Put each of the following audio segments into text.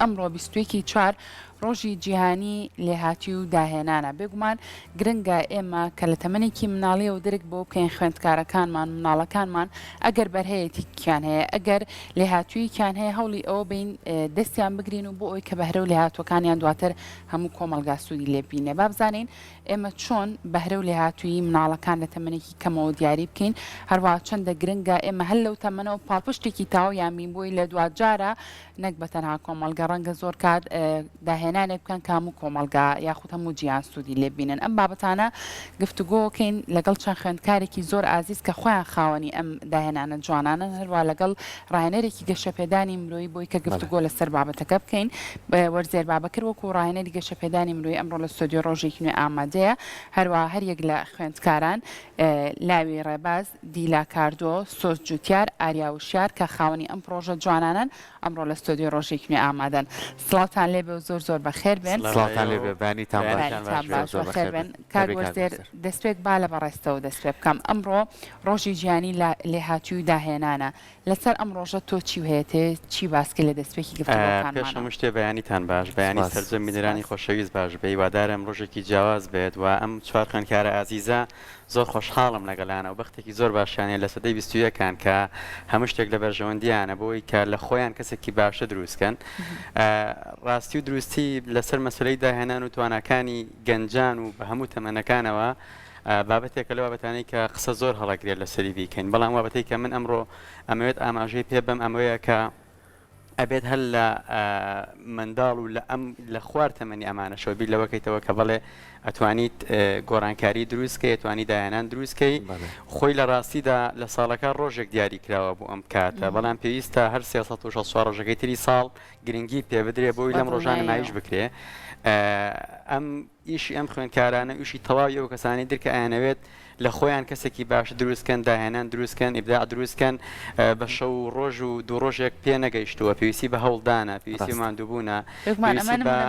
ئەمڕۆ 21 ڕۆژی جیهانی لێهاتی و داهێنانە بێگومان گرنگە ئێمە کە لە تەمەنێکی مناڵی و درک بۆ بکەین خوێندکارەکانمان مناڵەکانمان ئەگەر بەرهەیەتیان هەیە ئەگەر لێهاتووییان هەیە هەوڵی ئەوە بین دەستیان بگرین و بۆ ئەوی کە بەهرە و لێهاتوەکانیان دواتر هەموو کۆمەلگا سوودی لێبینێ با بزانین ئێمە چۆن بەهرە و لێهاتووی مناڵەکان لە تەمەنێکی کەمەوە دیاری بکەین هەروە چەندە گرنگە ئێمە هەل لەو تەمەنەوە پاڵپشتێکی تاویان بین بۆی لە دوجارە نەک بە تەنها کۆمەلگا ڕەنگە زۆر کات داهێنانێک بکەن کە هەموو کۆمەلگا یاخود هەموو جیان سوودی لێبینن ئەم بابەتانە گفتوگۆکەین لەگەڵ چەند خوێندکارێکی زۆر ئازیز کە خۆیان خاوەنی ئەم داهێنانە جوانانە هەروە لەگەڵ ڕاهێنەرێکی گەشەپێدانی مرۆیی بۆی کە گفتوگۆ لەسەر بابەتەکە بکەین وەرزێر بابەکر وەکو ڕاهێنەری گەشەپێدانی مرۆیی ئەمڕۆ لە ستۆدیۆ ڕۆژێکی نوێ ئامادەیە هەروە هەریەک لە خوێندکاران لاوی ڕێباز دیلا کاردۆ سۆز جوتیار ئاریاوشیار کە خاوەنی ئەم پرۆژە جوانانن ئەمڕۆ لە ستۆدیۆ ڕۆژێکی نوێ ئامادەن سڵاتان لێبێ و زۆر زۆر بەخێر بێن کاروەرزێر دەستپێک با لە بەڕێستەوە دەست پێ بکەم ئەمڕۆ ڕۆژی گیانی لێهاتی و داهێنانە لەسەر ئەم ڕۆژە تۆ چی هەیە چی باسکە لە دەستپێکی گفتوگۆکانمان پێش هەموو شتێ بەیانیتان باش بەیانی سەرجەم میدرانی خۆشەویست باش بێ هیوادارم ڕۆژێکی جیاواز بێت و ئەم چوار خوێندکارە ئازیزە زۆر خۆشحاڵم لەگەڵانە و بەختێکی زۆر باشیانە لە سەدەی 21کان کە هەموو شتێک لە بەرژەوەندیانە بۆی کە لە خۆیان کەسێکی باشە دروستکەن ڕاستی و دروستی لەسەر مەسلەی داهێنان و توانەکانی گەنجان و بە هەموو تەمەنەکانەوە بابەتێکە لە بابەتانەی کە قسە زۆر هەڵەگرێت لەسەری بیکەین بەڵام بابەتەی کە من ئەمڕۆ ئەمەوێت ئاماژەی پێ بم ئەمەیە کە ئەبێت هەل لە منداڵ و لە خوار تەمەنی ئەمانەشەوە بیر لەوەکەیتەوە کە بەڵێ ئەتوانیت گۆڕانکاری دروستکەی ئەتوانی داهێنان دروستکەی خۆی لە ڕاستیدا لە ساڵەکە ڕۆژێک دیاری کراوە بۆ ئەم کاتە بەڵام پێویستە هەر 364 ڕۆژەکەی تری ساڵ گرنگی پێ بدرێ بۆی لەم ڕۆژانە نمایش بکرێ ئەم ئیشی ئەم خوێندکارانە ئیشی تەواوی ئەو کەسانی درکە ئاەوێت لە خۆیان کەسێکی باش دروستکەن داهێنان دروستکەن ئیبداع دروستکەن بە شەو ڕۆژ و دوو ڕۆژێک پێ نەگەیشتووە پێویستی بە هەوڵدانە پێویستی ماندووبوونە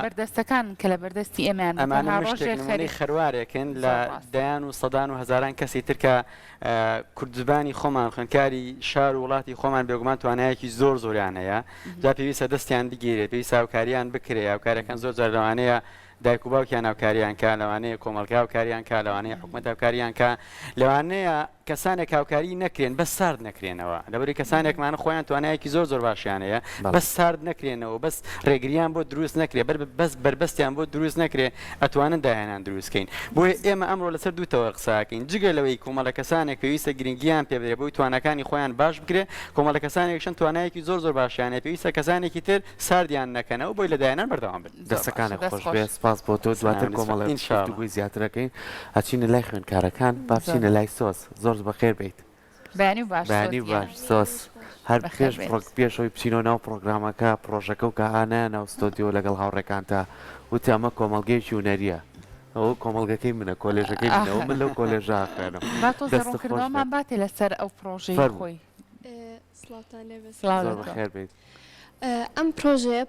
بەردەستەکان کە لە بەردەستی ئەمانە خەروارێکن لە دایان و سەدان و هەزاران کەسی ترکە کوردزبانی خۆمان خوێندکاری شار و وڵاتی خۆمان بێگومان توانایەکی زۆر زۆریان هەیە جا پێویستە دەستیان بگیرێت پێویستە هاوکاریان بکرێ هاوکاریەکان زۆر جار لەوانەیە دایک و باوکیان هاوکاریان کە لەوانەیە کۆمەڵگا هاوکاریان کە لەوانەیە حکوومەت هاوکاریان کە لەوانەیە کەسانێک هاوکاری نەکرێن بەس سارد نەکرێنەوە لەبەری کەسانێکمان خۆیان توانایەکی زۆر زۆر باشیانەیە بەس سارد نەکرێنەوە بەس ڕێگریان بۆ دروست نەکرێ بەس بربەستیان بۆ دروست نەکرێ ئەتوانن داهێنان دروستکەین بۆیە ئێمە ئەمڕۆ لەسەر دووتەوە قساکەین جگە لەوەی کۆمەڵە کەسانێک پێویستە گرنگیان پێ بدرێ بۆی توانەکانی خۆیان باش بکرێ کۆمەڵە کەسانێکشن توانایەکی زۆر زۆر باشیانە پێویستە کەسانێکی تر ساردیان نەکەنەوە بۆی لە داهێنان بەردەوام بن دەستەکانە خۆش بێ سپاس بۆ تۆ دواتر کۆمەڵە زیاترەکەین ئەچینە لای خوێندکارەکان بابچینە لای سۆس زۆر بەخێر بیت بەیانی باش سۆس هەر پێشەوەی بچینەوە ناو پرۆگرامەکە پرۆژەکە و کە ئانە ناو ستۆدیۆ لەگەڵ هاوڕێکانتە وتی ئەمە کۆمەڵگەیەکی هوەریە ئەوە کۆمەڵگەکەی منە کۆلێژەکەی منەوە من لەو کۆلێژە خوێنم دەستکردەوەمان باتێ لەسەر ئەو پرۆژەی خۆی بەخێر بیت ئەم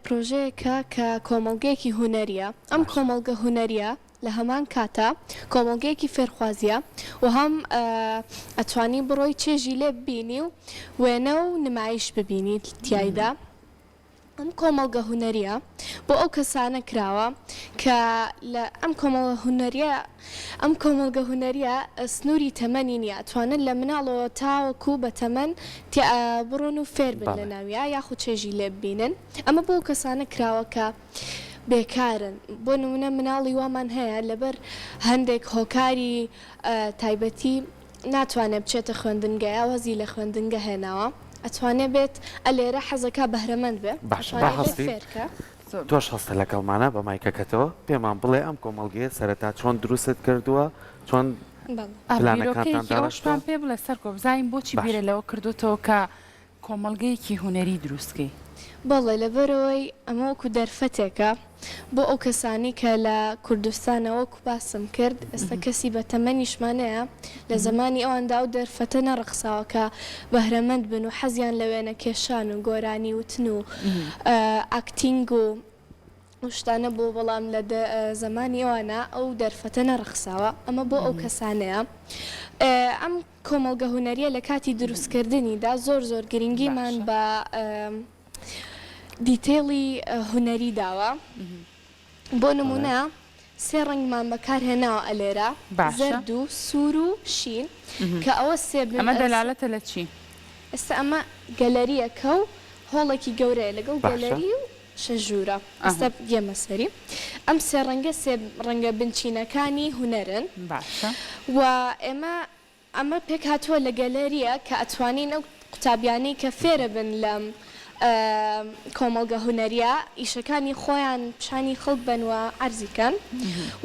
پرۆژەیەکە کە کۆمەڵگەیەکی هوەریە ئەم کۆمەڵگە هوەریە لە هەمان کاتە کۆمەڵگەیەکی فێرخوازیە و هەم ئەتوانی بڕۆی چێژی لێ ببینی و وێنە و نمایش ببینیت تایدا ئەم کۆمەڵگە هوەریە بۆ ئەو کەسانە کراوە کە لە ئەم کۆمەڵگە هوەریە سنووری تەمەنی نیە ئەتوانن لە مناڵەوە تاوەکو بە تەمەن بڕۆن و فێر بن لە ناویە یاخود چێژی لێ ببینن ئەمە بۆ کەسانە کراوە کە بێکارن بۆ نمونە مناڵی وامان هەیە لەبەر هەندێک هۆکاری تایبەتی ناتوانێت بچێتە خوێندنگەیە وەزی لە خوێندنگە هێناوە ئەتوانێت بێت ئەلێرە حەزەکە بەهرەمەند بێ فێرکە تۆش هەستە لەگەڵمانە بە مایکەکەتەوە پێمان بڵێ ئەم کۆمەڵگەیە سەرەتا چۆن دروست کردووە چۆن پلانەکانتان پێ بڵێ سەر کۆبزانین بۆچی بیرە لەوە کردوتەوە کە کۆمەڵگەیەکی هوەری دروستکەی بەڵێ لەبەرەوەی ئەمەوەکو دەرفەتێکە بۆ ئەو کەسانی کە لە کوردستانەوەکو باسم کرد ئێستا کەسی بە تەمەنیشمانەیە لە زمانی ئەواندا و دەرفەتە نەڕقساوە کە بەهرەمەند بن و حەزیان لە وێنە کێشان و گۆرانی وتن و ئاکتینگ و شتانە بۆ بەڵام لە زمانی ئەوانە ئەو دەرفەتە نەڕقساوە ئەمە بۆ ئەو کەسانەیە ئەم کۆمەڵگە هوەریە لە کاتی دروستکردنیدا زۆر گرنگیمان بە دیتێڵی هوەری داوە بۆ نمونە سێ ڕنگمان بەکارهێناوە ئەلێرە زەرد و سوور و شین کە ئەوە ئەمە دەلالەتە لە چی؟ ئێستا ئەمە گەلەریەکە و هۆڵێکی گەورەیە لەگەڵ گەلەری و شەژوورە ئەستا گێمە سەری ئەم سێ ڕەنگە سێ ڕەنگە بنچینەکانی هوەرن و ئەمە پێک هاتووە لە گەلەریە کە ئەتوانین ئەو قوتابیانی کە فێرە بن لەم کۆمەڵگە هوەریە ئیشەکانی خۆیان پیشانی خەڵک بنوە عەرزیکەن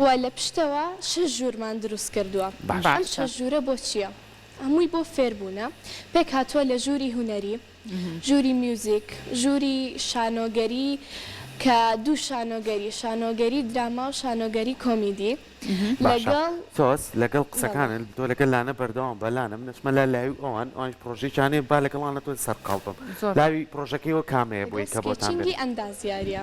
و لە پشتەوە شەش ژوورمان دروست کردووە ئەم شەش ژوورە بۆ چییە؟ هەمووی بۆ فێربوونە پێک هاتووە لە ژووری هوەری ژووری میوزیک ژووری شانۆگەری کە دوو شانۆگەری دراما و شانۆگەری کۆمیدی لەگەڵ تۆس لەگەڵ قسەکانن تۆ لەگەڵ لانە بەردەوام بەلانە منەچمە لە لای ئەوان پرۆژێکیانێ با لەگەڵانە تۆ سەرقاڵبم لاوی پرۆژەکەیەوە کامەیە بۆی کە بۆتان ئەندازیاریە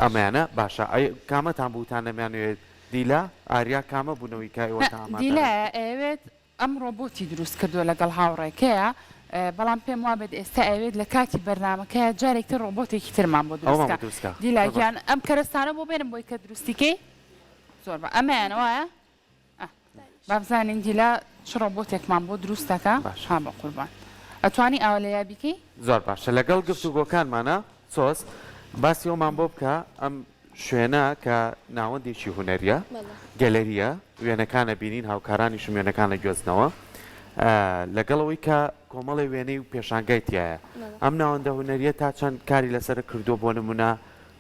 ئەمانە باشە کامەتان بووتان نەمانوێت دیلا ئاریا کامە بوونەوەی کایوەتان دیلا ئەوێت ئەم ڕۆبۆتی دروست کردووە لەگەڵ هاوڕێکەیە بەڵام پێم وابێت ئێستا ئەوێت لە کاتی بەرنامەکە جارێکتر ڕۆبۆتێکی ترمان بۆ دروستکە دیلاگیان ئەم کەرەستانە بۆ بێنم بۆی کە دروستیکەی زۆر بە ئەمەیان وایە بابزانین دیلا چ ڕۆبۆتێکمان بۆ دروستەکە ها بە قوربان ئەتوانی ئەوە لە یابیکەی زۆر باشە لەگەڵ گفتوگۆکانمانە سۆس باسی ئەومان بۆ بکە ئەم شوێنە کە ناوەندێکی هوەریە گەلەریە وێنەکانە بینین هاوکارانی شوێنەکانە گوێزنەوە لەگەڵەوەی کە کۆمەڵی وێنەی و پێشانگایتیایە ئەم ناوەندە هوەریە تا چەند کاری لەسەر کردووە بۆ نمونە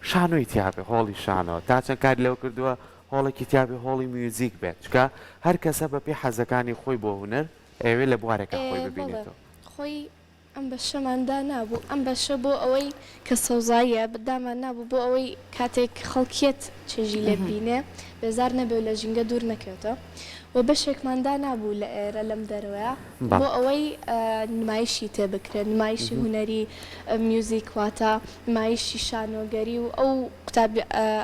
شانۆی تیاابێ هۆڵی شانەوە تا چەند کاری لەوە کردووە هۆڵێکی تیاابێ هۆڵی میوزیک بێت چکە هەر کەسە بە پێی حەزەکانی خۆی بۆ هوەر ئەوێ لە بوارێکە خۆی ببینێتەوە خۆی ئەم بەشەماندا نابوو ئەم بەشە بۆ ئەوەی کە سەوزاییە بدامان نابوو بۆ ئەوەی کاتێک خەڵکیت چێژی لێ بینێ بێزار نەبێ لە ژینگە دوور نەکەوێتە و بەشێکماندا نابوو لە ئێرە لەم دەرەوەە بۆ ئەوەی نمایشی تێبکرێن نمایشی هوەری میوزیک واتە نمایشی شانۆگەری و ئەو قوتاب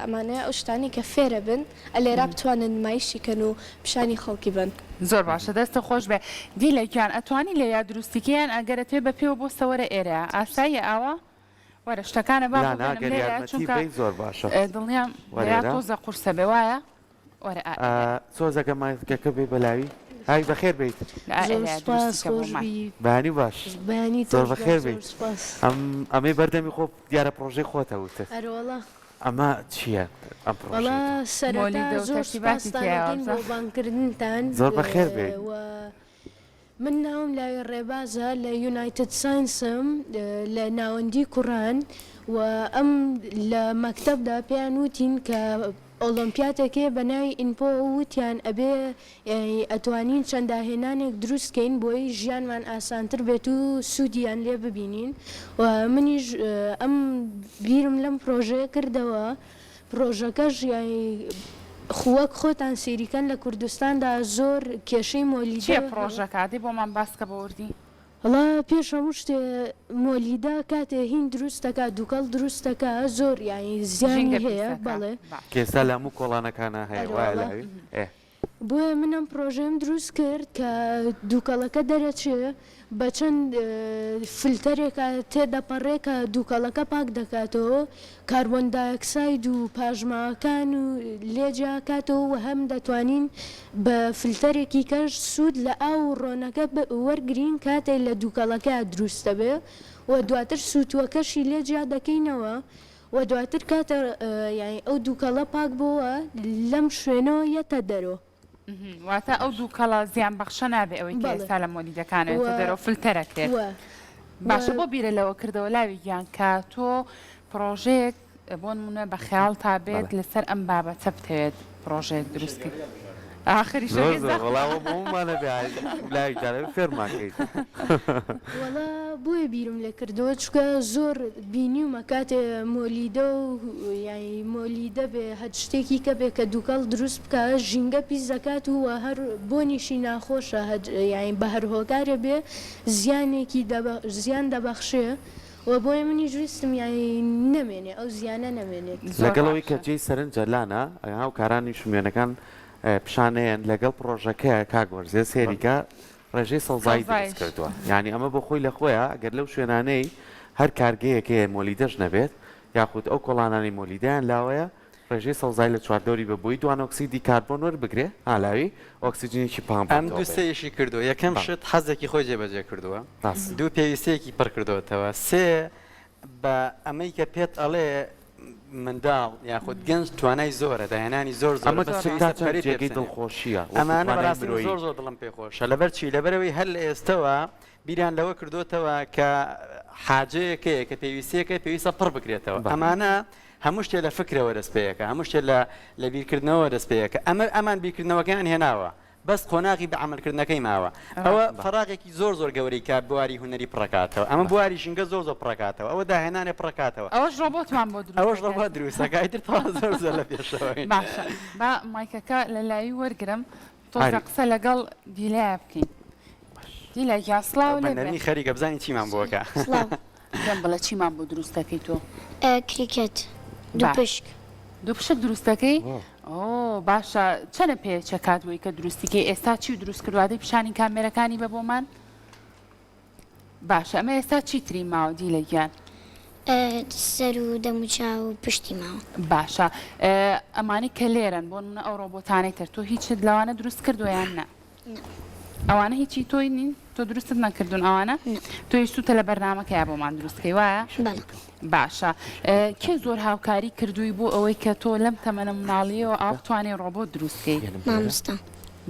ئەمانەیە ئەو شتانی کە فێرە بن ئەلێرا بتوانن نمایشی کەن و پیشانی خەڵکی بن زۆر باشە دەستە خۆش بێ دیلێکیان ئەتوانی لە یا دروستیکیان ئەگەرە توێ بە پێوە بۆ سەوەرە ئێرە ئاساییە ئاوە وەرە شتەکانە با چونکە زۆر باشە دڵنیام تۆزە قورسە بێ وایە سۆزەکە مایکەکە بێ بەلاوی های بەخێر بیت بانی باش زۆر بەخێر بیت ئەمەی بەردەمی خۆ دیارە پرۆژەی خۆتەوتە ئەمە چییە؟ بانکردنتان زۆر بەخێر بێت من ناوم لای ڕێبازە لە یونایتد ساینسم لە ناوەندی کوڕان و ئەم لە مەکتەبدا پێیان وتین کە ئۆلۆمپیاتێکێ بە ناوی ئینپۆ وتیان ئەبێ ئەتوانین چەنداهێنانێک دروستکەین بۆی ژیانمان ئاسانتر بێت و سوودیان لێ ببینین و منیش ئەم بیرم لەم پرۆژەیە کردەوە پرۆژەکەش وەک خۆتان سێریکەن لە کوردستاندا زۆر کێشەی مۆلیدە پرۆژەکاتی بۆمان باسکە بەوردی هەڵا پێش هەموو شتێ مۆلیدا کاتێ هین دروستەکە دووکەڵ دروستەکە زۆر یانی زیانی هەیە بەڵێ کێستا لە هەموو کۆڵانەکانە هەیە بۆیە منم پرۆژەم دروست کرد کە دووکەڵەکە دەرەچێ بە چەند فلتەرێکە تێدەپەڕێکە دووکەڵەکە پاک دەکاتەوە کاربۆن دایۆکساید و پاژماکان و لێجاکاتەوە و هەم دەتوانین بە فلتەرێکی کەش سوود لە ئاو ڕۆنەکە وەرگرین کاتێک لە دووکەڵەکە دروستە بێ و دواتر سووتوەکەشی لێجیا دەکەینەوە و دواتر کاتە ئەو دووکەڵە پاک بووە لەم شوێنەوە یەتە دەرەوە واتە ئەو دووکەڵە زیان بەخشە نابێ ئەوەی ئێستا لە مۆلیدەکانێتە دەرەوە فلتەرەکرێت باشە بۆ بیرە لەوە کردەوە لاوی گیان کە تۆ پرۆژەیەک بۆ نمونە بە خەیاڵ تا بێت لەسەر ئەم بابەتە بتەوێت پرۆژەیەک دروست کرد آخری فێرماکەیت وەڵا بۆیە بیرم لێ کردەوە چکە زۆر بینیومە کاتێ مۆلیدە و یانی مۆلیدە بێ هەد شتێکی کە بێ کە دووکەڵ دروست بکە ژینگە پیس دەکات و هەر بۆنیشی ناخۆشە یانی بە هەر هۆکارە بێ زیانێکی زیان دەبەخشێ و بۆیە منی جویستم یانی نەمێنێ ئەو زیانە نەمێنێت لەگەڵەوەی کەچەی سەرنجەلانە هاوکارانی شوێنەکان پیشانەیەن لەگەڵ پرۆژەکەی کاگۆرزێ سێریکە ڕێژەی سەوزایی دروست کردووە یعنی ئەمە بۆ خۆی لە خۆیە ئەگەر لەو شوێنانەی هەر کارگەیەکەیە مۆلیدەش نەبێت یاخود ئەو کۆڵانانی مۆلیدەیان لاوەیە ڕێژەی سەوزای لە چواردەوری بەبووی دوان ئۆکسیدی کاربۆن وەربگرێ ئالاوی ئۆکسیجینێکی پام ئەم دووسەیەشی کردو یەکەم شت حەزێکی خۆی جێبەجێ کردووە دوو پێویستەیەکی پڕ کردوتەوە سێ بە ئەمەی کە پێت ئەڵێ منداڵ یاخود گەنج توانای زۆرە داهێنانی زۆر جێگەی دڵخۆشیە ئەمانە بەڕاستی زۆر زۆر دڵم پێخۆشە لەبەر چی لەبەرەوەی هەر لە ئێستەوە بیریان لەوە کردوتەوە کە حاجەیەکەیە کە پێویستەیەکە پێویستە پڕ بکرێتەوە ئەمانە هەموو شتێ لە فکرەوە دەست پێیەکە هەموو شتێ لە بیرکردنەوە دەست پێیەکە ئەمان بیرکردنەوەکان هێناوە بەس قۆناغی بە عملکردنەکەی ماوە ئەوە فراغێکی زۆر زۆر گەورەی کات بواری هوەری پڕکاتەوە ئەمە بواری ژینگە زۆر زۆر پڕکاتەوە ئەوە داهێنانێ پڕکاتەوە ئەوەش ڕۆبۆتمان بۆ دروست ئەوەش ڕۆبۆت دروستەکەیتر زۆر زۆر لە پێشەوەی باشە با مایکەکە لە لای وەرگرم تۆزە قسە لەگەڵ دیلای بکەین دیلای یاسڵاو لێ نەرمی خەریکە بزانین چیمان بۆکە پێم بڵێ چیمان بۆ دروست دەکەی تۆ کریکەت دوو پشک دوو پشک دروست دەکەی ئۆ باشە چەنە پێچە کاتوەی کە دروستیکەی ئێستا چی دروست کردوادەی پیشانی کامێرەکانی بە بۆمان باشە ئەمە ئێستا چیتری ماوە دیلەگیان سەر و دەموچا و پشتی ماوە باشە ئەمانی کە لێرن بۆ منە ئەو ڕۆبۆتانەی تر تۆ هیچت لەوانە دروست کردویان نە ئەوانە هیچی تۆی نین تۆ دروستت نەکردوون ئەوانە تۆی سوتە لە بەرنامەکەی بۆ مان دروستکەی وایە باشە کێ زۆر هاوکاری کردووی بۆ ئەوەی کە تۆ لەم تەمەنە مناڵیەوە ئاو توانێ ڕۆبۆت دروستکەی مامۆستا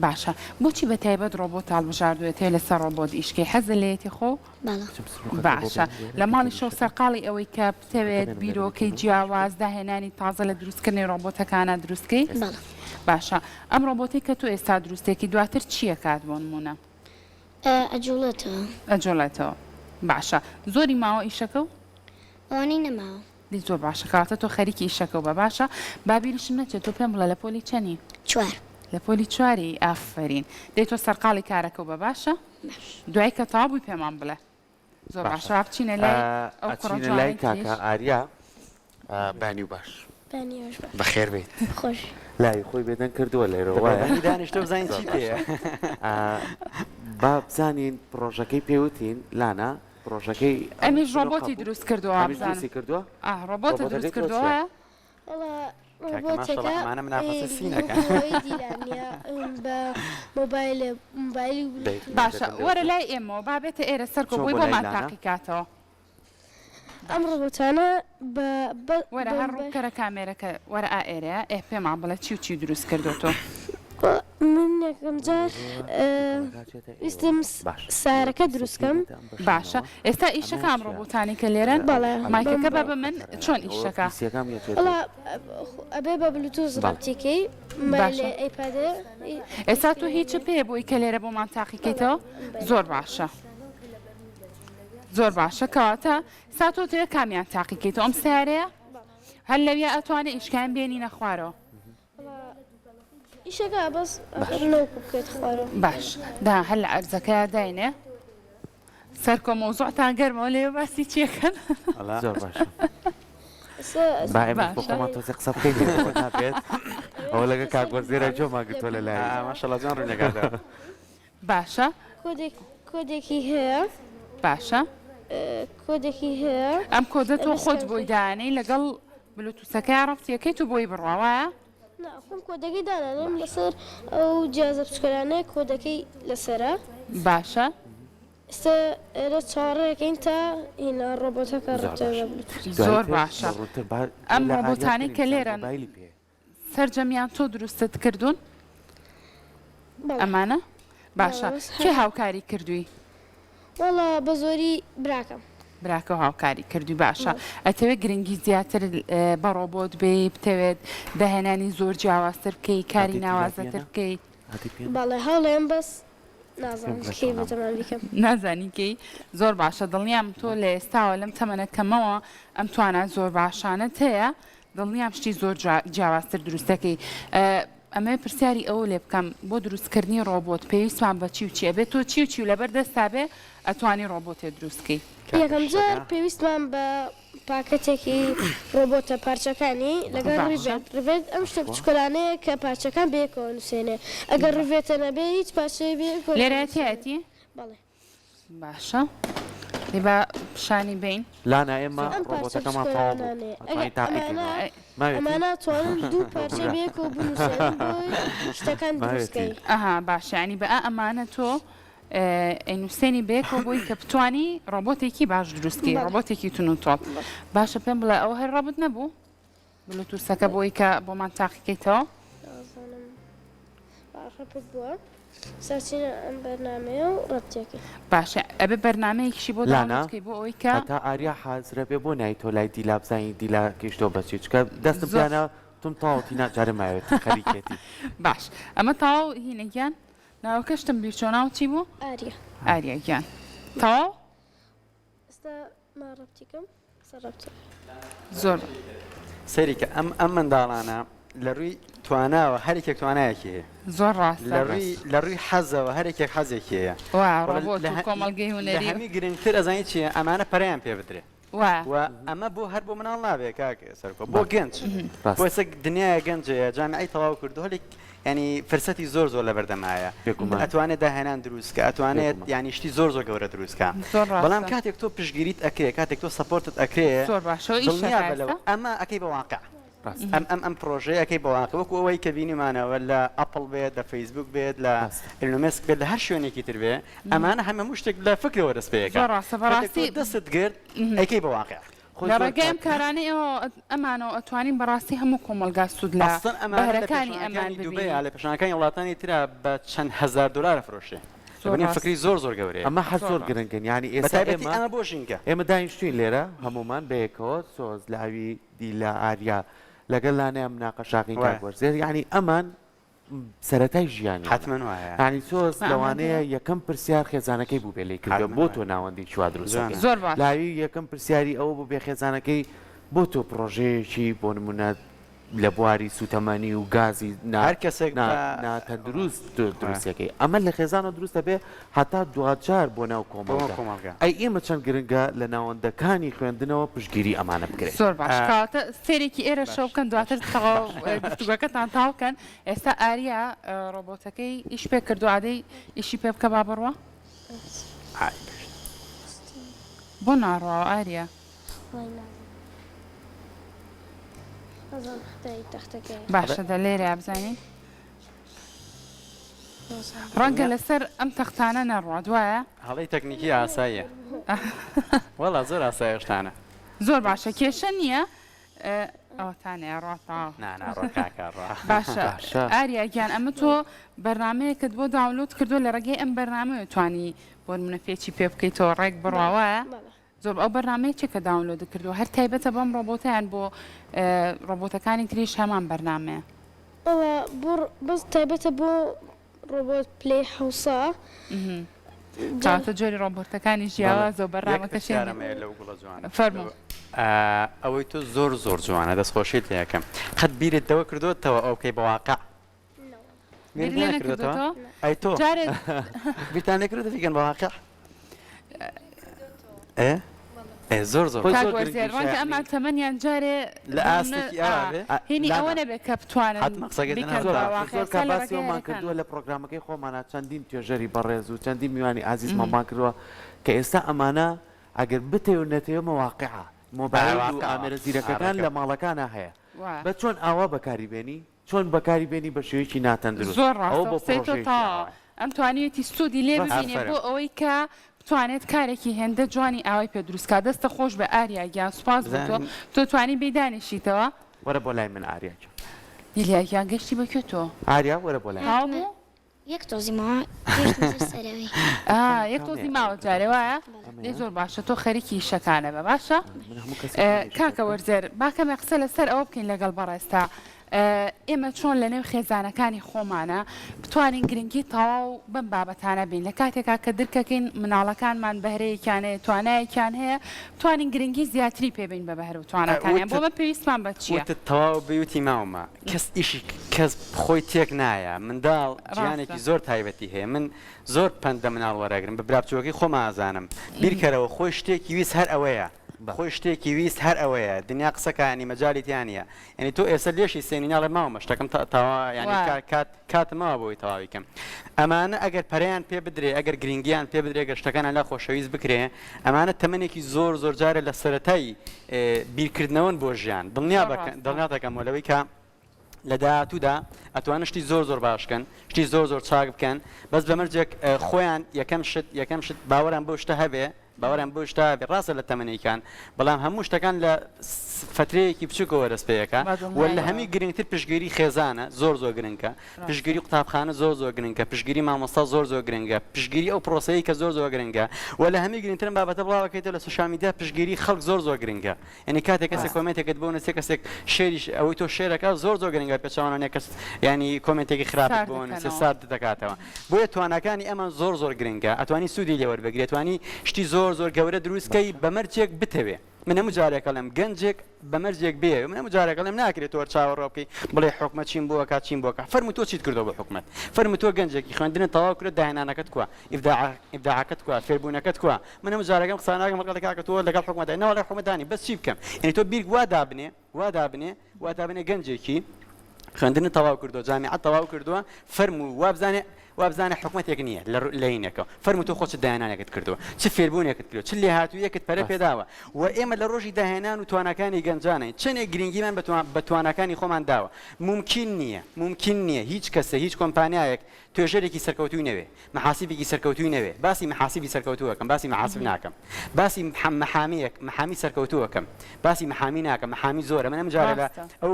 باشە بۆچی بە تایبەت ڕۆبۆت هەڵبژاردوێتێ لەسەر ڕۆبۆت ئیشکەی حەزە لێتی خۆ باشە لە ماڵی شەو سەرقاڵی ئەوەی کە بتەوێت بیرۆکەی جیاواز داهێنانی تازە لە دروستکردنی ڕۆبۆتەکانە دروستکەی باشە ئەم ڕۆبۆتی کە تۆ ئێستا دروستێکی دواتر چییە کات بۆ نمونە ئەجۆڵێتەوە باشە زۆری ماوە ئیشەکە و ئەوانەی نەماوە دی زۆر باشە کاتە تۆ خەریکی ئیشەکە و بە باشە بابیریشم نەچێت تۆ پێم بڵە لە پۆلی چەنی چوار لە پۆلی چواری ئافرین دێت تۆ سەرقاڵی کارەکە و بە باشە دوای کە تاوابووی پێمان بڵێ زۆر باشە بچینە لای کاکە ئاریا بانی و باش بەخێر بێت خۆش لای خۆی بێدەن کردووە لێرەوە دانیشتۆ بزانین چی پێیە با بزانین پرۆژەکەی پێوتین لانا پرۆژەکەی ئەمیش ڕۆبۆتی دروست کردووە دروستی کردووە ڕۆبۆتە دروست کردووە ئەمانە منافەسە سینەکە بە مۆبایلی باشە وەرە لای ئێمەوە بابێتە ئێرە سەرکۆ بۆی بۆمان تاقیکاتەوە ئەم ڕۆبۆتانە وەرە هەر ڕووکەرە کامێرەکە وەرە ئێرەیە ئێ پێمان بڵێ چی و چی دروست کردوتۆ من یەکەم جار ویستم سارەکە دروستکەم باشە ئێستا ئیشەکەم ڕۆبۆتانی کە لێرەن مایکەکە بە من چۆن ئیشەکە ئەبێ بە بلوتوز ڕابتیکەی ئەیپادێ ئێستا تۆ هیچ پێ بۆی کە لێرە بۆمان تاقیکەیتەوە زۆر باشە زۆر باشە کەواتە سا تۆ تێ کامیان تاقیکەیتەوە ئەم سیارەیە هەر لەوێ ئەتوانێت ئیشکیان بێنینە خوارەوە ئیشەکە بەس نەوەکو بکەیت خوارەوە باش دا هەر لە ئەرزەکەی داینێ سەرکۆ مۆزوعتان گەرمەوە لێ باسی چیەکەن زۆر باشە با ئێمە بۆ خۆمان تۆزی قسە بکەین نابێت ئەوە لەگە کاکوەزیرە جۆمان گرتووە لە لای ماشەڵڵا جوان ڕوونەکاتە باشە کۆدێکی هەیە باشە کۆدێکی هەیە ئەم کۆدە تۆ خۆت بۆی دانەی لەگەڵ بلوتوسەکەی ڕفتیەکەی تو بۆی بڕواوایە خۆم کۆدەکەی دانانم لەسەر ئەو جیازە بچکۆلانەیە کۆدەکەی لەسرە باشە ئێستا ئێرە چاڕەکەین تا هینا ڕۆبۆتەکە زۆر باشە ئەم ڕۆبۆتانەی کە لێرەن سەرجەمیان تۆ دروستت کردوون ئەمانە باشە کێ هاوکاری کردووی وەڵا بە زۆری براکەم براکە و هاوکاری کردووی باشە ئەتەوێت گرنگی زیاتر بە ڕۆبۆت بێ بتەوێت داهێنانی زۆر جیاوازتر بکەی کاری ناوازەتر بکەیت باڵێ هەڵێم بەس نازانی کەی زۆر باشە دڵنیام تۆ لە ئێستاوە لەم تەمەنەکەمەوە ئەم توانە زۆر باشانت هەیە دڵنیام شتی زۆر جیاوازتر دروستەکەی ئەمە پرسیاری ئەوە لێ بکەم بۆ دروستکردنی ڕۆبۆت پێویستمان بە چی و چیە بێت تۆ چی و چی و لەبەر دەستا بێ ئەتوانی ڕۆبۆتێ دروستکەی یەکەم جار پێویستمان بە پاکەتێکی ڕۆبۆتە پارچەکانی لەگەڵ ڕێت ئەم شتە بچکۆلانەیە کە پارچەکان بێکەوە نووسێنێ ئەگەر ڕوێتە نەبێ هیچ پارچەی بێ لێرەتی بەڵێ باشە لێبا پیشانی بین لانا ئێمە ئەم ڕۆبۆتەکەمان پارچە تەواو شکۆیانانێ. بوو ئەتوانین تاقیکەین ئەمانە توانن دوو پارچە بێکەوە بنووسن بۆی شتەکان دروستکەی. ئەها باش ینی بە ئەمانە تۆ ئەینوسێنی بێکەوە بۆی کە بتانی ڕۆبۆتێکی باش دروستکەی ڕۆبۆتێکی تون و تۆڵ باشە پێم بڵێ ئەو هەر ڕابت نەبوو بلوتوسەکە بۆی کە بۆمان تاقیکەیتەوە ڕپت بووە سەرچینە ئەم بەرنامەیە و ڕەتێکی باشە ئەبێ بەرنمەیەکیشی بۆ داڵکەی بۆ ئەوی کە تا ئاریا حازرە بێ بۆ نای تۆ لای دیلا بزانین دیلا کەشتۆ بەچی چکە دەستم پیانە تم تاوەتی ناجارە ماوێت خەریکێتی باش ئەمە تاو هینەگیان ناوەکەشتم بیرچۆناو چی بوو ئاریا ئاریاگیان تاو ئێستا ماڕەتیکەم سەرڕەتی زۆر سەریکە ئەم منداڵانە لە ڕووی تواناوە هەرێکێک توانایەکی هەیە زۆر ڕاست لە ڕووی حەزەوە هەرێکێک حەزێکی هەیە ڕۆبۆت کۆمەڵگەی هوەری هەمی گرنگتر ئەزانی چیە ئەمانە پەریان پێ بدرێ و ئەمە بۆ هەر بۆ مناڵ نابێت کاک سەرکۆ بۆ گەنج بۆ ئێستا دنیای گەنجەیە جامعی تەواو کردو هەلێک ینی فرسەتی زۆر زۆر لە بەردەمایە ئەتوانێت داهێنان دروستکە ئەتوانێت ینی شتی زۆر زۆر گەورە دروستکە بەڵام کاتێک تۆ پشگیریت ئەکرێ کاتێک تۆ سەپۆرتت ئەکرێ زۆر باشەوە ئەمە ئەەکەی بە واقع ئەم پرۆژەیەکەی بەواقع وەکو ئەوەی کە بینیمانەوە لە ئەپڵ بێت لە فەیسبوک بێت لە ئلنومسک بێت لە هەر شوێنێکی تر بێ ئەمانە هەموو شتێک لە فکرەوە دەست پێەکە بەڕاستی دەست گرت ئەیکەی بەواقع لە ڕێگەیم کارانەی ئەمانەوە ئەتوانین بەڕاستی هەموو کۆمەلگا سوود لە بەهرەکانی ئەمان دوبێ لە پێشانەکانی وڵاتانی ترا بە چەند هزار دلار فرۆشێ فکری زۆر زۆر گەورەیە ئەمە هەر زۆر گرنگن ینی ئێستا ئەمە بۆشینکە ئێمە دانیشتوین لێرە هەمومان بەیەکەوە سۆز لاوی دیلا ئاریا لەگەڵ لانەیە مناقەشاقین کاکوەرزێر یعنی ئەمان سەرەتای ژیانی حتمما وایە ینی سۆز لەوانەیە یەکەم پرسیار خێزانەکەی بوو بێ لێ کردو بۆ تۆ ناوەندی چوا دروست زۆر باش لاوی یەکەم پرسیاری ئەوە بوو بێ خێزانەکەی بۆ تۆ پرۆژەیەکی بۆ نمونە لە بواری سوتەمانی و گازی هەر کەسێک ناتەندروست دروستەکەی ئەمە لە خێزانە دروستە بێ هەتا دوجار بۆ ناو کۆمەڵگە ئەی ئێمە چەند گرنگە لە ناوەندەکانی خوێندنەوە پشگیری ئەمانە بکرێت زۆر باش کاتە سێرێکی ئێرە شەو بکەن دواتر گفتوگەکەتان تاوکەن ئێستا ئاریا ڕۆبۆتەکەی ئیش پێ کردو عادەی ئیشی پێ بکە با بڕوە بۆ ناڕەوە ئاریا باشە دە لێرە بزانین ڕەنگە لەسەر ئەم تەختانە نەڕوە دوایە هەڵی تەکنیکی ئاساییە وەڵا زۆر ئاسایشتانە زۆر باشە کێشە نییە ئەوتانەیە ڕاتە باشە ئاریاگیان ئەمە تۆ بەرنمەیەکت بۆ داولۆت کردو لە ڕێگەی ئەم بەرنامە توانی بۆ منە پێچی پێ بکەیتەوە ڕێک بڕاوایە زۆر ئەو بەرنمەیە چێکە داونلۆد کردو هەر تایبەتە بەم ڕۆبۆتیان بۆ ڕۆبۆتەکانی تریش هەمان بەرنمەیە بەس تایبەتە بۆ ڕۆبۆت پلی حوسا تااتە جۆری ڕۆبۆتەکانی ژیاوە زۆر بەرنامەکە لەو گوڵە جوانە فەرمو ئەوەی تۆ زۆر زۆر جوانە دەستخۆشیت لەکەم قەت بیرتەوە کردوتەوە ئەو بکەی بەواقع ئەی تۆ بیرتان لێکردو دیگەن بەواقع زۆر زۆر ڕەنگە ئەمان تەمەنیان جارێ لە ئاستێکی هینی ئەوە نەبێت کە بتوانن باسیۆمان کردووە لە پرۆگرامەکەی خۆمانە چەندین توێژەری بەڕێز و چەندین میوانی ئازیزمانمان کردووە کە ئێستا ئەمانە ئەگەر بتێ و نەتەوە مەواقعە مۆبایل و ئامێرە زیرەکەکان لە ماڵەکانە هەیە بە چۆن ئاوا بەکاری بێنی چۆن بەکاری بێنی بە شێوەیەکی ناتەندروست زۆر ڕاستە ئەم توانێتی سوودی لێ ببینێ بۆ ئەوەی کە توانێت کارێکی هێندە جوانی ئاوای پێ دروستکە دەستە خۆش بە ئاریاگیان سوپاس بۆ تۆ توانی بێدانیشیتەوە وەرە بۆ لای من ئاریا دیلیاگیان گەشتی بەکوێ تۆ ئاریا وەرە بۆ لای یەک تۆزی ماوە یەک تۆزی ماوە جارێ وایە لێ زۆر باشە تۆ خەریکی شەکانە بە باشە کاکە وەرزێر باکەمە قسە لەسەر ئەوە بکەین لەگەڵ بەڕێستا ئێمە چۆن لە نێو خێزانەکانی خۆمانە بتوانین گرنگی تەواو بەم بابەتانە بین لە کاتێکا کە درکەکەین مناڵەکانمان بەهرەیەکیانەیە توانایەکیان هەیە توانین گرنگی زیاتری پێبین بە بەهرە و توانەکانیان بۆمە پێویستمان بە چییە تەواو بەوتی ماومە کەس ئیشی کەس خۆی تێک نایە منداڵ جیانێکی زۆر تایبەتی هەیە من زۆر پەندە مناڵ وەرەگرم بە براپچۆکەی خۆم ئازانم بیرکەرەوە خۆی شتێکی ویست هەر ئەوەیە خۆی شتێکی ویست هەر ئەوەیە دنیا قسەکانی مەجاالیتیانە ینی تۆ ئێستا لێشی سێنیناڵە ماوە شتەکەم تاوا ینی کاتمەوە بۆی تەواویکەم ئەمانە ئەگەر پەریان پێ بدرێ ئەگەر گرنگیان پێ بدرێ گە شتەکانە لا خۆشەویست بکرێ ئەمانە تەمەنێکی زۆر جارە لە سەرەتایی بیرکردنەوەن بۆ ژیان دڵنیا دەکەمەوە لەوەی کە لە داهاتوودا ئەتوانن شتی زۆر باشکەن شتی زۆر چاک بکەن بەس بەمەرجێک خۆیان یەکەم شت باوەران بۆ شتە هەبێ باوەڕیان بۆ شتا ڕاستە لە تەمەنیکان بەڵام هەموو شتەکان لە فترەیەکی بچووکەوە دەستپێیەکە و لە هەمی گرنگتر پشتگیری خێزانە زۆر گرنگە پشتگیری قوتابخانە زۆر گرنگە پشتگیری مامۆستا زۆر گرنگە پشتگیری ئەو پرۆسەیە کە زۆر گرنگە و لە هەمی گرنگترن بابەتە بڵاوەکەیتەوە لە سوشال میدیا پشتگیری خەڵک زۆر گرنگە یعنی کاتێک کەسێک کۆمنتێکت بۆ نووسێ کەسێک شێریش ئەوەی تۆ شێرەکە زۆر گرنگە پێچوانە کەس ینی کۆمنتێکی خراپت بۆ نووسێ سارد دەکاتەوە بۆیە توانەکانی ئەمان زۆر گرنگە ئەتوانی سوودی لێوەربگرێت توانی شتی زۆر گەورە دروستکەی بەمەرجێک بتەوێ من هەموو جارێکەڵم گەنجێک بەمەرجێک بێ من هەموو جارێکەڵم ناکرێتەوە چاوەڕۆ بکەی بڵێ حکومەت چین بووە چین بۆکە فەرمو تۆ چیت کردەوە بە حکومەت فەرمو تۆ گەنجێکی خوێندنت تەواو کرد داهێنانەکەت کووە ئیبداعەکەت کووە فێربوونەکەت کووە من هەموو جارێکم قساناکەم لەگەڵ تۆ لەگەڵ حکومەت نەوە لە حکومەتانی بەس چی بکەم یعنی تۆ بیر وا دابنێ گەنجێکی خوێندنت تەواو کردو جامیعەت تەواو کردووە فەرمو وابزانە حکومەتێک نییە لە عینەکە فەرمو تۆ خۆت داهێنانێکت کردووە چ فێربوونێکت کردو چ لێ هاتوویەکت پەرە پێداوە و ئێمە لە ڕۆژی داهێنان و توانەکانی گەنجانین چنێک گرنگیمان بە توانەکانی خۆمان داوە ممکن نییە هیچ کەسە هیچ کۆمپانیایەک توێژەرێکی سەرکەوتوی نەوێ مەحاسیبێکی سەرکەوتوی نەوێ باسی مەحاسیبی سەرکەوتووەکەم باسی مەحاسب ناکەم باسی مەحامی سەرکەوتووەکەم باسی مەحامی ناکەم مەحامی زۆرە من ئەمجارە لە ئەو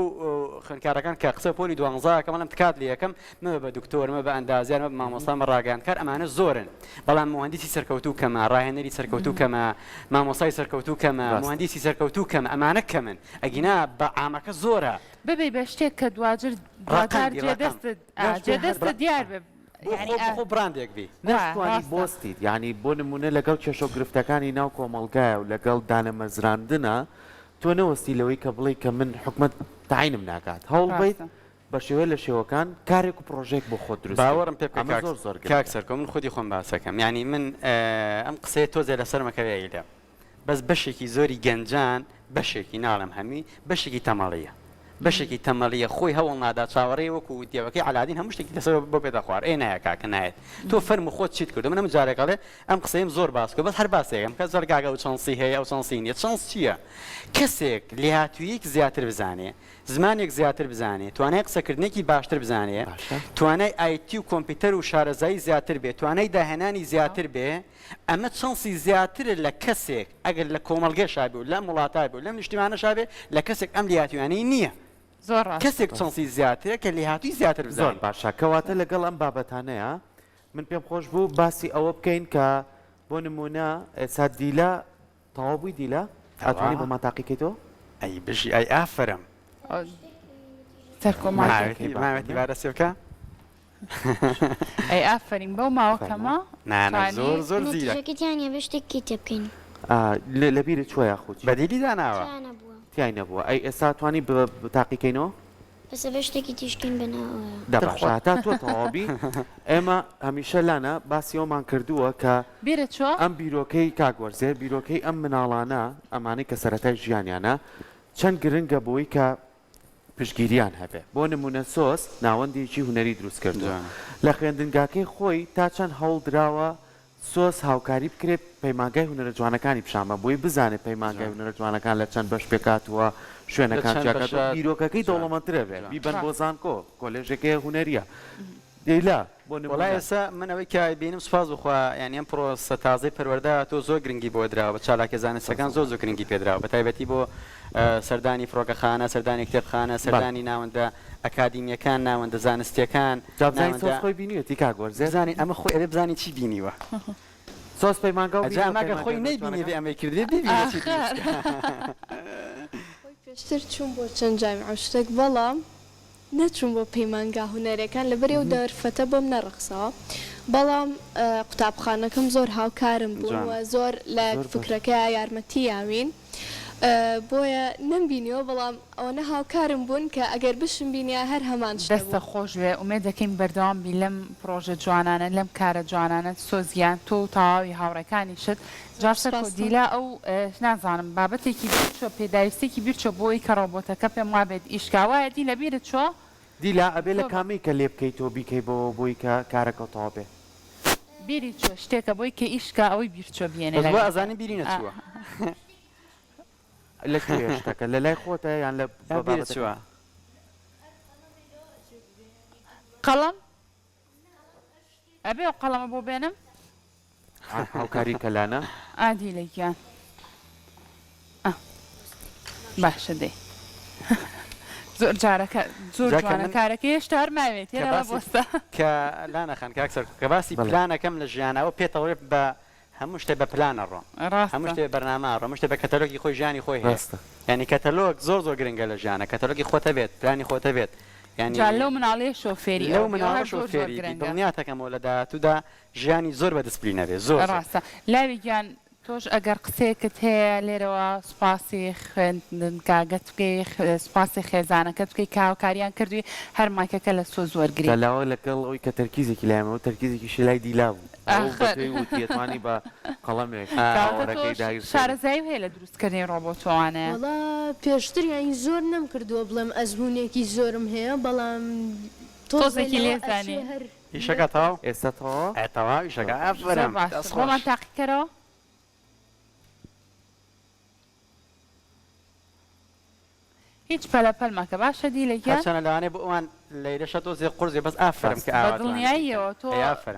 خوێندکارەکان کە قسە پۆلی 12 مەڵم تکات لە یەکەم مە بە دکتۆر مە بە ئەندازیار مە بە مامۆستا مە ڕاگەیاندکار ئەمانە زۆرن بەڵام مهندسی سەرکەوتوو کەمە ڕاهێنەری سەرکەوتوو کەمە مامۆستای سەرکەوتوو کەمە مهندسی سەرکەوتوو کەمە ئەمانە کەمن ئەگینا بە عامەکە زۆرە ببێ بە شتێک کە دواتر جێدەستە دیار بێ خۆ براندێک بی نەتوانی بۆستیت یعنی بۆ نمونە لەگەڵ کێشە گرفتەکانی ناو کۆمەڵگایە و لەگەڵ دانەمەزراندنە تۆ نەوەستی لەوەی کە بڵێ کە من حکومەت تعینم ناکات هەوڵ بیت بە شێوە لە شێوەکان کارێک و پرۆژێک بۆ خۆت دروست باوەڕم پێ کاک سەرکۆ من خودی خۆم باسەکەم ینی من ئەم قسەیە تۆزێ لەسەر مەکەوێیدا بەس بەشێکی زۆری گەنجان بەشێکی ناڵم هەمی بەشێکی تەمەڵیە بەشێکی تەمەڵیە خۆی هەوڵ نادا چاوەڕێ وەکو دیێوەکەی علادین هەموو شتێکی لەسەر بۆ پێدا خوار نایە کاکە نایێت تۆ فەرمو خۆت چیت کردو منم جارێکڵێ ئەم قسەیم زۆر باس کرد بەس هەر باسێکم کە زۆر گاگە و چەنسی هەیە و چەنسی نیە چەنس چییە کەسێک لێهاتوویەک زیاتر بزانێ زمانێک زیاتر بزانێ توانای قسەکردنێکی باشتر بزانێ توانای آیتی و کۆمپیوتەر و شارەزایی زیاتر بێ توانای داهێنانی زیاتر بێ ئەمە چەنسی زیاترە لە کەسێک ئەگەر لە کۆمەڵگە شابێ و لە وڵاتای بێ و لەم نیشتیمانە شابێ لە کەسێک ئەم لێهاتوویانەی نییە کەسێک چەنسی زیاترە کە لێهاتووی زیاتر بزانێ زۆر باشە کەواتە لەگەڵ ئەم بابەتانەیە من پێم خۆش بوو باسی ئەوە بکەین کە بۆ نمونە ئێستا دیلە تەواو بووی دیلە ئەتوانی بۆ ماتاقیکەیتەوە ئەی بژی ئەی ئافرم ماوەتی بارەسێ بکە ئەی ئافرین بەو ماوەکەمە زۆر زیرە شتێکیان بە شتێکی تێ بکەین لە بیرت چۆیە خوچ بەدیلی داناوە تیای نەبووە ئەی ئێستا توانی تاقیکەینەوە بەسە بە شتێکی تیشکین بنەوە دەباشە تا تۆ تەواوی ئێمە هەمیشە لانە باسی ئەومان کردووە کە بیرە چۆ ئەم بیرۆکەی کاگوەرزێر بیرۆکەی ئەم مناڵانە ئەمانەی کە سەرەتای ژیانیانە چەند گرنگە بۆی کە پشتگیریان هەبێ بۆ نمونە سۆس ناوەندێکی هوەری دروست کردووە لە خوێندنگاکەی خۆی تا چەند هەوڵ درراوە سۆس هاوکاری بکرێت پەیمانگای هونەرە جوانەکانی پیشامە بۆی بزانێت پەیمانگای هونەرە جوانەکان لە چەند بەش پێکاتوە شوێنەکان چاکات بیرۆکەکەی دەوڵەمەندترە بێت بیبەن بۆ زانکۆ کۆلێژێکی هوەریە دیلا بۆ وڵای ئێستا من ئەوەی کە بینم سوپاس بخوا یعنی ئەم پرۆسە تازەی پەروەردە تۆ زۆر گرنگی بۆ دراوە بە چالاکە زانستەکان زۆر گرنگی پێدراوە بە تایبەتی بۆ سەردانی فڕۆکەخانە سەردانی کتێبخانە سەردانی ناوەندە ئەکادیمیەکان ناوەندە زانستیەکان خۆی بینیوەتی کاگوەرزێر زانین ئەمە خۆی ئەبێ بزانی چی بینیوە سۆس پەیمانگا و ئەماگە خۆی نەیبینێ بێ ئەمەی کردێ ببینێ چی پێشتر چوون بۆ چەند جامیعە شتێک بەڵام نەچوون بۆ پەیمانگا هونەرەکان لەبەرێ و دەرفەتە بۆم نەڕەخسەوە بەڵام قوتابخانەکەم زۆر هاوکارم بوو و زۆر لە فکرەکە یارمەتی یاوین بۆیە نەمبینیەوە بەڵام ئەوەنە هاوکارم بوون کە ئەگەر بشم بینیا هەر هەمان دەستە خۆش بێ ئومێ دەکەین بەردەوام بی لەم پرۆژە جوانانە لەم کارە جوانانە سۆزیان تۆ و تەواوی هاوڕەکانی شت جاشتە دیلا ئەو نازانم بابەتێکی بیرچۆ پێداویستێکی بیرچۆ بۆی کە ڕۆبۆتەکە پێم وابێت ئیشکاوایە دی لە بیرت چۆ دیلا ئەبێ لە کامی کە لێ بکەیتەوە بیکەی بۆ بۆی کە کارەکە تەواو بێ بیری چۆ شتێکە بۆی کە ئیشکا ئەوەی بیرچۆ بێنێ بۆ ئەزانی بیری نەچووە لە شتەکە لە لای خۆتە یان لە چووە قەڵم ئەبێ قەڵەمە بۆ بێنم هاوکاری کەلانە ئادی لەگیان باشە دێ زۆر جارەکە زۆر جوانە کارەکە هێشتا هەرماوێت هێرا بۆستە کە لانەخەن کاکسەر کە باسی پلانەکەم لە ژیانەوە پێتەوەێت بە هەموو شتێ بە پلانە ڕۆ هەموو شتێ بەرنامە ڕۆ هەموو شتێ بە کەتەلۆگی خۆی ژیانی خۆی هەستە ینی کەتەلۆگ زۆر زۆر گرنگە لە ژیانە کەتەلۆگی خۆتە بێت پلانی خۆتە بێت یعنی لەو مناڵێ شۆفێری لەو مناڵە شۆفێری دڵنیاتەکەمەوە لە داهاتوودا ژیانی زۆر بە دسپلینە بێت زۆر ڕاستە لاوی گیان تۆش ئەگەر قسێکت هەیە لێرەوە سوپاسی خوێندن کاگەت بکەی سوپاسی خێزانەکەت بکەی کاوکاریان کردووی هەر مایکەکە لە سۆ زۆرگری لەلاوە لەگەڵ ئەوی کە تەرکیزێکی لایەمەوە تەرکیزێکی لای دیلا بوو وتێتوانی بە قەڵەمێک شارەزایی هەیە لە دروستکردنی ڕۆبۆتۆوانە وڵا پێشتر یانی زۆر نەم کردووە بڵێم ئەزمونێکی زۆرم هەیە بەڵام تۆزێکی لێزانێ ئیشەکە تاو ئێستا تەواو ئەتەوا ئیشەکە ئەفرم ڕۆمان تاقیکەرەوە هیچ پەلەپەلمەکە باشە دیلێکیان چەنە لەوانێ بۆ ئەوان لەیرەشە تۆزێ قورزێ بەس ئافرم کە دڵنیاییەوە تۆ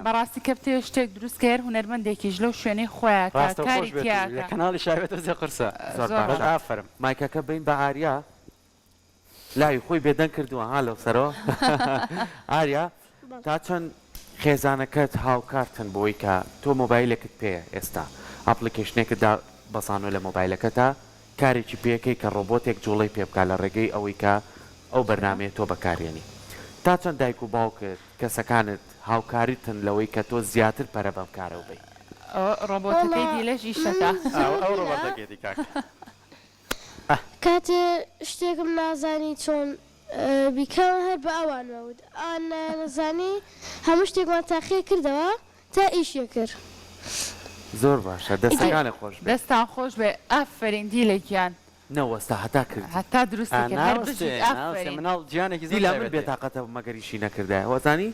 بەڕاستی کە بتێ شتێک دروستکەر هوەرمەندێکیش لەو شوێنەی خۆیان کاری لە کەناڵی شاوێت تۆزێ قورسە ئافرم مایکەکە بین بە ئاریا لاوی خۆی بێدەنگ کردووە ها لەو سەرەوە ئاریا تا چەند خێزانەکەت هاوکارتن بۆی کە تۆ مۆبایلێکت پێیە ئێستا ئەپلیکیشنێکتدا بەسانۆ لە مۆبایلەکەتە کارێکی پێەکەی کە ڕۆبۆتێک جوڵی پێ بکات لە ڕێگەی ئەوەی کە ئەو بەرنمەیە تۆ بەکارێنی تا چەند دایک و باوکت کەسەکانت هاوکاریتن لەوەی کە تۆ زیاتر پەرە بەم کارەوە بی ڕۆبۆتەکەی دیلەش ئیشەکە ئەو ڕۆبۆتەکەی کاک کاتێ شتێکم نازانی چۆن بیکەم هەر بە ئەوان مەود ئان نەزانی هەموو شتێکمان تاقیە کردەوە تا ئیشیە کرد زۆر باشە دەستەکانە خۆش دەستان خۆش بێ ئەفرین دیلێکیان نەوەستا هەتا کرد هەتا دروستکە مناڵ گیانێکی دیلا من بێتاقەتە مەگەریشی نەکردای وەزانی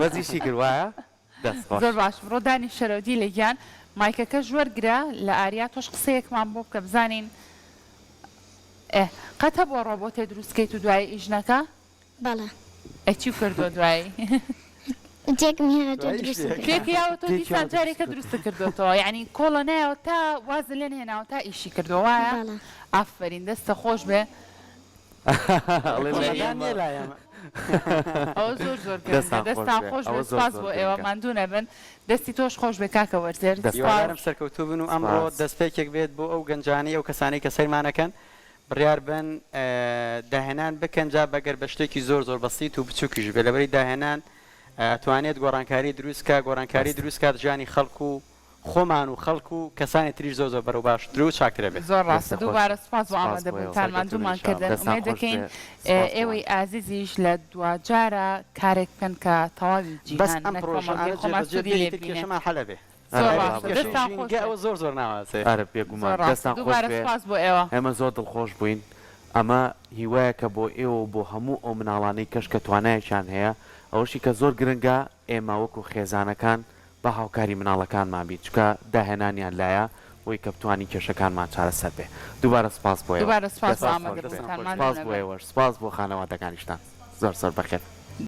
وەزیشی کردوایە زۆر باش ڕۆدانی شەرۆدی لەگیان مایکەکە ژوەرگرا لە ئاریا تۆش قسەیەکمان بۆ بکە بزانین قەتە بۆ ڕۆبۆتێ دروستکەیت و دوای ئیژنەکە بەڵێ ئەچی کردو دوایی تێکم هێنا تۆ دروست پێکیاوە تۆ دیسان جارێکە دروستە کردوەوە یعنی کۆڵە نایەوە تا وازە لێن هێناوە تا ئیشی کردووە وایە ئافرین دەستە خۆش بێ ئەوە زۆر زۆر دەستان خۆش بێ سپاس بۆ ئێوە ماندوو نەبن دەستی تۆش خۆش بێ کاکە وەرزێر دەستوارم سەرکەوتوو بن و ئەمڕۆ دەستپێکێک بێت بۆ ئەو گەنجانی ئەو کەسانی کە سەیرمانەکەن بڕیار بن داهێنان بکەن جا بەگەر بە شتێکی زۆر زۆر بەسیت و بچووکیش بێ لەبەری داهێنان توانێت گۆڕانکاری دروستکە گۆڕانکاری دروستکات ژیانی خەڵکو و خۆمان و خەڵکو و کەسانی تریش زۆر زۆر بەرەو باش درو چاکرە بێت زۆر ڕاستە دووبارە سپاس بۆ ئامادەبوونتان ماندوومان کردن ئومێد دەکەین ئێوەی ئازیزیش لە دوجارە کارێک بکەن کە تەواوی جیهان خۆمانشەمان حەلە بێ ئەوە زۆر زۆر ناواسێ پێگومان دەستان خۆش بۆ ئێوە ئێمە زۆر دڵخۆش بووین ئەمە هیوایە کە بۆ ئێوە بۆ هەموو ئەو مناڵانەی کەش کە توانایەکیان هەیە ئەوەشی کە زۆر گرنگە ئێمە وەکو خێزانەکان بە هاوکاری مناڵەکانمان بی چکە داهێنانیان لایە بۆی کە بتوانی کێشەکانمان چارەسەر بێ دووبارە سپاس بۆ ئێوە سپاس بۆ ئێوە سپاس بۆ خانەوادەکانیشتان زۆر بەخێر